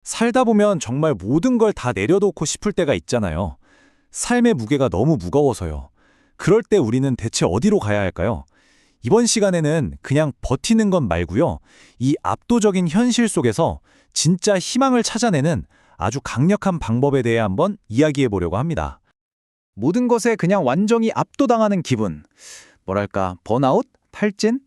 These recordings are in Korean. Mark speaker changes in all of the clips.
Speaker 1: 살다 보면 정말 모든 걸 다 내려놓고 싶을 때가 있잖아요. 삶의 무게가 너무 무거워서요. 그럴 때 우리는 대체 어디로 가야 할까요? 이번 시간에는 그냥 버티는 것 말고요. 이 압도적인 현실 속에서 진짜 희망을 찾아내는 아주 강력한 방법에 대해 한번 이야기해 보려고 합니다.
Speaker 2: 모든 것에 그냥 완전히 압도당하는 기분. 뭐랄까, 번아웃? 탈진?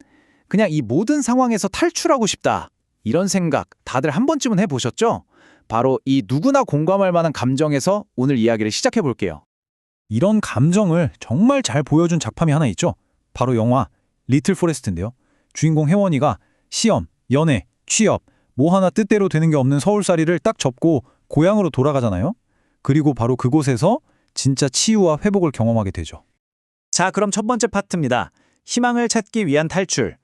Speaker 2: 그냥 이 모든 상황에서 탈출하고 싶다. 이런 생각 다들 한 번쯤은 해보셨죠? 바로 이 누구나 공감할 만한 감정에서 오늘 이야기를 시작해 볼게요.
Speaker 1: 이런 감정을 정말 잘 보여준 작품이 하나 있죠. 바로 영화 리틀 포레스트인데요. 주인공 혜원이가 시험, 연애, 취업, 뭐 하나 뜻대로 되는 게 없는 서울살이를 딱 접고 고향으로 돌아가잖아요. 그리고 바로 그곳에서 진짜 치유와 회복을 경험하게 되죠.
Speaker 2: 자, 그럼 첫 번째 파트입니다. 희망을 찾기 위한 탈출.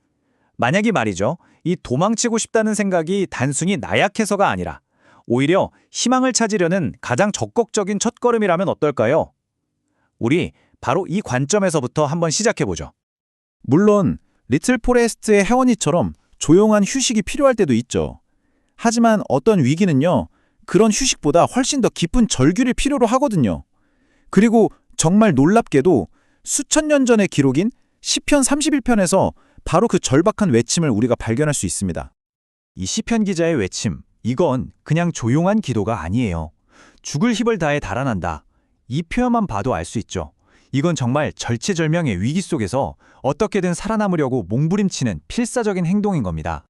Speaker 2: 만약에 말이죠, 이 도망치고 싶다는 생각이 단순히 나약해서가 아니라 오히려 희망을 찾으려는 가장 적극적인 첫걸음이라면 어떨까요? 우리 바로 이 관점에서부터 한번 시작해보죠.
Speaker 1: 물론 리틀 포레스트의 혜원이처럼 조용한 휴식이 필요할 때도 있죠. 하지만 어떤 위기는요, 그런 휴식보다 훨씬 더 깊은 절규를 필요로 하거든요. 그리고 정말 놀랍게도 수천 년 전의 기록인 시편 31편에서 바로 그 절박한 외침을 우리가 발견할 수 있습니다. 이 시편 기자의 외침, 이건 그냥 조용한 기도가 아니에요. 죽을 힘을 다해 달아난다. 이 표현만 봐도 알 수 있죠. 이건 정말 절체절명의 위기 속에서 어떻게든 살아남으려고 몸부림치는 필사적인 행동인 겁니다.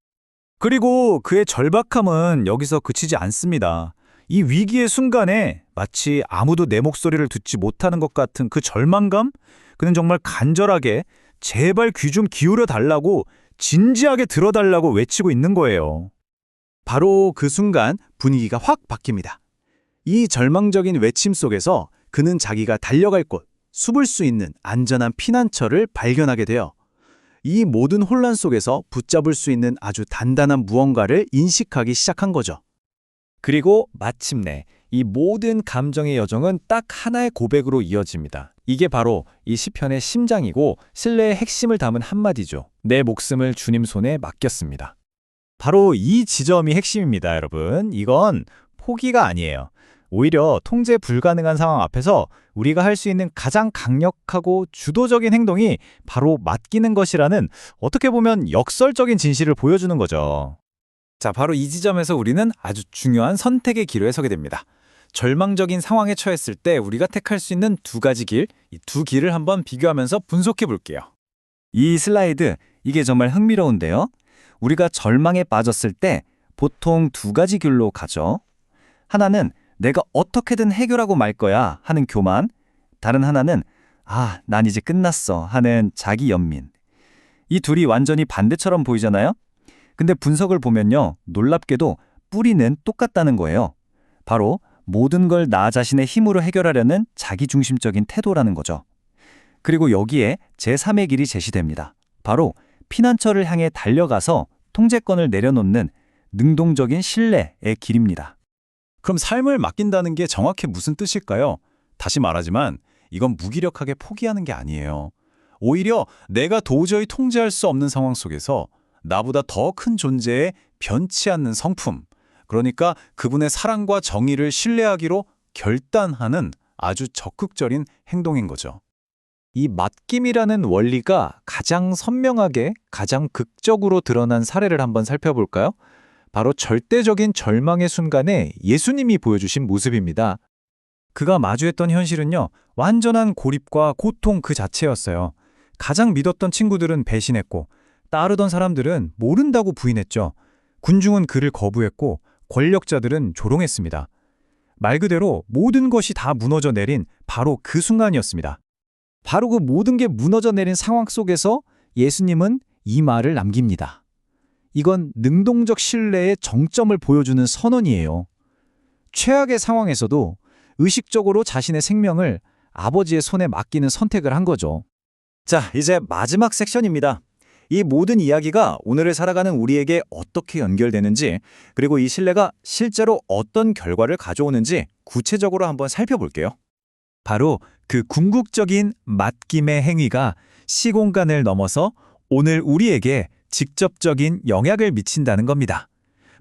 Speaker 1: 그리고 그의 절박함은 여기서 그치지 않습니다. 이 위기의 순간에 마치 아무도 내 목소리를 듣지 못하는 것 같은 그 절망감? 그는 정말 간절하게 제발 귀 좀 기울여 달라고, 진지하게 들어달라고 외치고 있는 거예요. 바로 그 순간 분위기가 확 바뀝니다. 이 절망적인 외침 속에서 그는 자기가 달려갈 곳, 숨을 수 있는 안전한 피난처를 발견하게 돼요. 이 모든 혼란 속에서 붙잡을 수 있는 아주 단단한 무언가를 인식하기 시작한 거죠. 그리고 마침내 이 모든 감정의 여정은 딱 하나의 고백으로 이어집니다. 이게 바로 이 시편의 심장이고 신뢰의 핵심을 담은 한마디죠. 내 목숨을 주님 손에 맡겼습니다. 바로 이 지점이 핵심입니다, 여러분. 이건 포기가 아니에요. 오히려 통제 불가능한 상황 앞에서 우리가 할 수 있는 가장 강력하고 주도적인 행동이 바로 맡기는 것이라는, 어떻게 보면 역설적인 진실을 보여주는 거죠. 자, 바로 이 지점에서 우리는 아주 중요한 선택의 기로에 서게 됩니다. 절망적인 상황에 처했을 때 우리가 택할 수 있는 두 가지 길, 이 두 길을 한번 비교하면서 분석해 볼게요. 이 슬라이드, 이게 정말 흥미로운데요. 우리가 절망에 빠졌을 때 보통 두 가지 길로 가죠. 하나는 내가 어떻게든 해결하고 말 거야 하는 교만, 다른 하나는 난 이제 끝났어 하는 자기 연민. 이 둘이 완전히 반대처럼 보이잖아요? 근데 분석을 보면요, 놀랍게도 뿌리는 똑같다는 거예요. 바로 모든 걸 나 자신의 힘으로 해결하려는 자기중심적인 태도라는 거죠. 그리고 여기에 제3의 길이 제시됩니다. 바로 피난처를 향해 달려가서 통제권을 내려놓는 능동적인 신뢰의 길입니다. 그럼 삶을 맡긴다는 게 정확히 무슨 뜻일까요? 다시 말하지만 이건 무기력하게 포기하는 게 아니에요. 오히려 내가 도저히 통제할 수 없는 상황 속에서 나보다 더 큰 존재에 변치 않는 성품, 그러니까 그분의 사랑과 정의를 신뢰하기로 결단하는 아주 적극적인 행동인 거죠. 이 맡김이라는 원리가 가장 선명하게, 가장 극적으로 드러난 사례를 한번 살펴볼까요? 바로 절대적인 절망의 순간에 예수님이 보여주신 모습입니다. 그가 마주했던 현실은요, 완전한 고립과 고통 그 자체였어요. 가장 믿었던 친구들은 배신했고, 따르던 사람들은 모른다고 부인했죠. 군중은 그를 거부했고, 권력자들은 조롱했습니다. 말 그대로 모든 것이 다 무너져 내린 바로 그 순간이었습니다. 바로 그 모든 게 무너져 내린 상황 속에서 예수님은 이 말을 남깁니다. 이건 능동적 신뢰의 정점을 보여주는 선언이에요. 최악의 상황에서도 의식적으로 자신의 생명을 아버지의 손에 맡기는 선택을 한 거죠. 자, 이제 마지막 섹션입니다. 이 모든 이야기가 오늘을 살아가는 우리에게 어떻게 연결되는지, 그리고 이 신뢰가 실제로 어떤 결과를 가져오는지 구체적으로 한번 살펴볼게요. 바로 그 궁극적인 맡김의 행위가 시공간을 넘어서 오늘 우리에게 직접적인 영향을 미친다는 겁니다.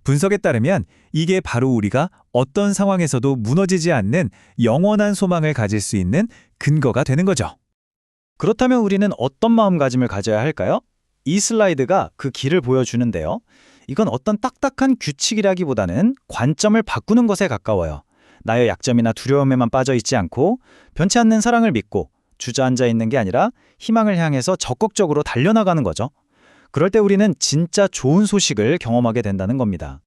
Speaker 2: 분석에 따르면 이게 바로 우리가 어떤 상황에서도 무너지지 않는 영원한 소망을 가질 수 있는 근거가 되는 거죠. 그렇다면 우리는 어떤 마음가짐을 가져야 할까요? 이 슬라이드가 그 길을 보여주는데요. 이건 어떤 딱딱한 규칙이라기보다는 관점을 바꾸는 것에 가까워요. 나의 약점이나 두려움에만 빠져 있지 않고 변치 않는 사랑을 믿고 주저앉아 있는 게 아니라 희망을 향해서 적극적으로 달려나가는 거죠. 그럴 때 우리는 진짜 좋은 소식을 경험하게 된다는 겁니다.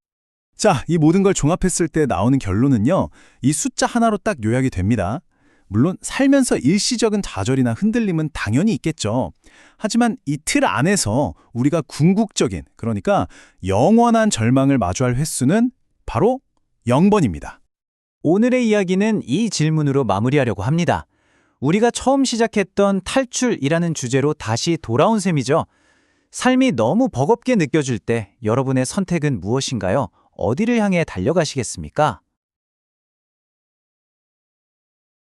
Speaker 3: 자, 이 모든 걸 종합했을 때 나오는 결론은요. 이 숫자 하나로 딱 요약이 됩니다. 물론 살면서 일시적인 좌절이나 흔들림은 당연히 있겠죠. 하지만 이 틀 안에서 우리가 궁극적인, 그러니까 영원한 절망을 마주할 횟수는 바로 0번입니다.
Speaker 2: 오늘의 이야기는 이 질문으로 마무리하려고 합니다. 우리가 처음 시작했던 탈출이라는 주제로 다시 돌아온 셈이죠. 삶이 너무 버겁게 느껴질 때 여러분의 선택은 무엇인가요? 어디를 향해 달려가시겠습니까?